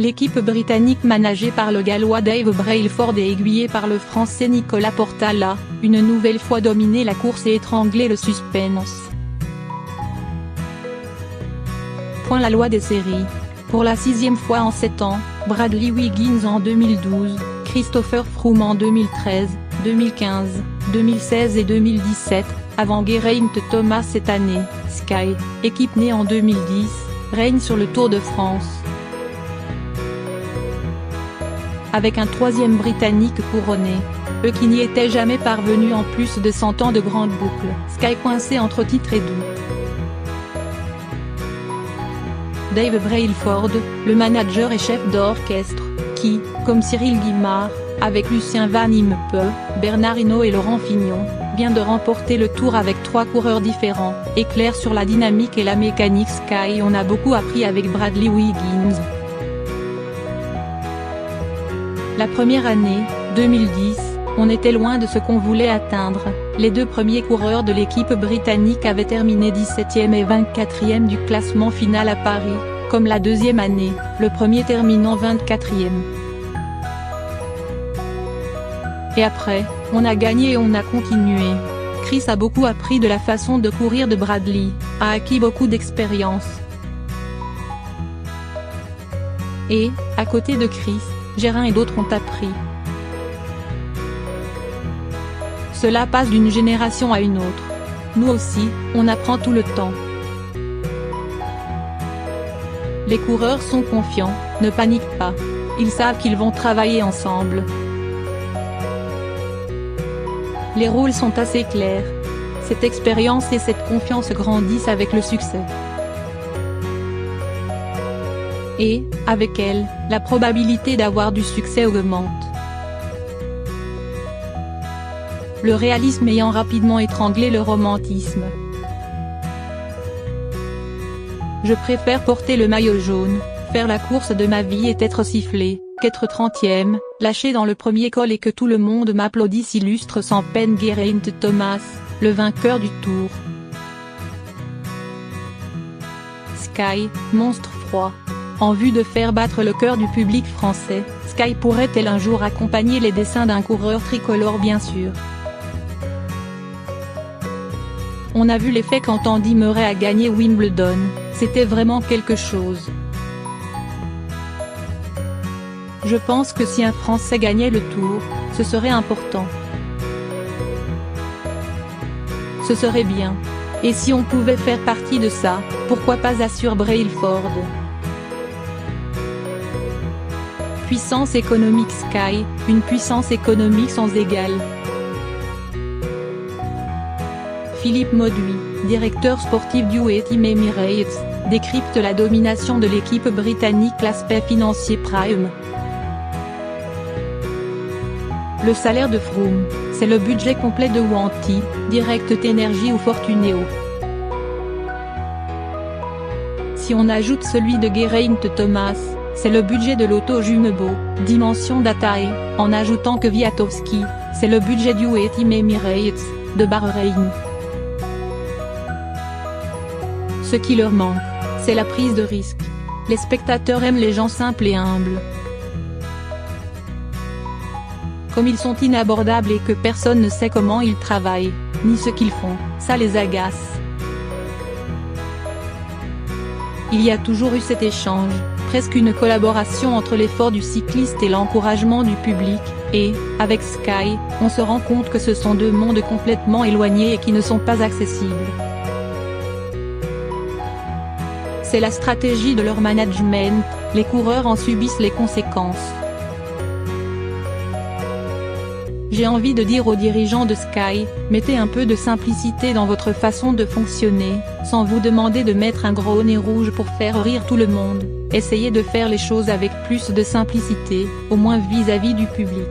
l'équipe britannique managée par le Gallois Dave Brailsford et aiguillée par le Français Nicolas Portal a, une nouvelle fois dominé la course et étranglé le suspense. La loi des séries. Pour la 6e fois en 7 ans, Bradley Wiggins en 2012, Christopher Froome en 2013, 2015, 2016 et 2017, avant Geraint Thomas cette année. Sky, équipe née en 2010, règne sur le Tour de France. Avec un 3e Britannique couronné, eux qui n'y étaient jamais parvenus en plus de 100 ans de grande boucle. Sky coincé entre titres et doute. Dave Brailsford, le manager et chef d'orchestre, qui, comme Cyril Guimard, avec Lucien Van Impe, Bernard Hinault et Laurent Fignon, vient de remporter le Tour avec 3 coureurs différents, éclair sur la dynamique et la mécanique Sky. On a beaucoup appris avec Bradley Wiggins. La première année, 2010, on était loin de ce qu'on voulait atteindre. Les 2 premiers coureurs de l'équipe britannique avaient terminé 17e et 24e du classement final à Paris, comme la 2e année, le premier terminant 24e. Et après, on a gagné et on a continué. Chris a beaucoup appris de la façon de courir de Bradley, a acquis beaucoup d'expérience. Et, à côté de Chris, Geraint et d'autres ont appris. Cela passe d'une génération à une autre. Nous aussi, on apprend tout le temps. Les coureurs sont confiants, ne paniquent pas. Ils savent qu'ils vont travailler ensemble. Les rôles sont assez clairs. Cette expérience et cette confiance grandissent avec le succès. Et, avec elle, la probabilité d'avoir du succès augmente. Le réalisme ayant rapidement étranglé le romantisme. Je préfère porter le maillot jaune, faire la course de ma vie et être sifflé, qu'être 30e, lâché dans le premier col et que tout le monde m'applaudisse, illustre sans peine Geraint Thomas, le vainqueur du Tour. Sky, monstre froid. En vue de faire battre le cœur du public français, Sky pourrait-elle un jour accompagner les dessins d'un coureur tricolore bien sûr. On a vu l'effet quand Andy Murray a gagné Wimbledon, c'était vraiment quelque chose. Je pense que si un Français gagnait le Tour, ce serait important. Ce serait bien. Et si on pouvait faire partie de ça, pourquoi pas, assure Brailsford. Puissance économique Sky, une puissance économique sans égale. Philippe Mauduit, directeur sportif du Team Emirates, décrypte la domination de l'équipe britannique. L'aspect financier prime. Le salaire de Froome, c'est le budget complet de Wanty, Direct Energy ou Fortuneo. Si on ajoute celui de Geraint Thomas, c'est le budget de l'Auto Jumbo, Dimension Datae, en ajoutant que Kwiatkowski, c'est le budget du Team Emirates, de Bahreïn. Ce qui leur manque, c'est la prise de risque. Les spectateurs aiment les gens simples et humbles. Comme ils sont inabordables et que personne ne sait comment ils travaillent, ni ce qu'ils font, ça les agace. Il y a toujours eu cet échange, presque une collaboration entre l'effort du cycliste et l'encouragement du public, et, avec Sky, on se rend compte que ce sont 2 mondes complètement éloignés et qui ne sont pas accessibles. C'est la stratégie de leur management, les coureurs en subissent les conséquences. J'ai envie de dire aux dirigeants de Sky, mettez un peu de simplicité dans votre façon de fonctionner, sans vous demander de mettre un gros nez rouge pour faire rire tout le monde, essayez de faire les choses avec plus de simplicité, au moins vis-à-vis du public.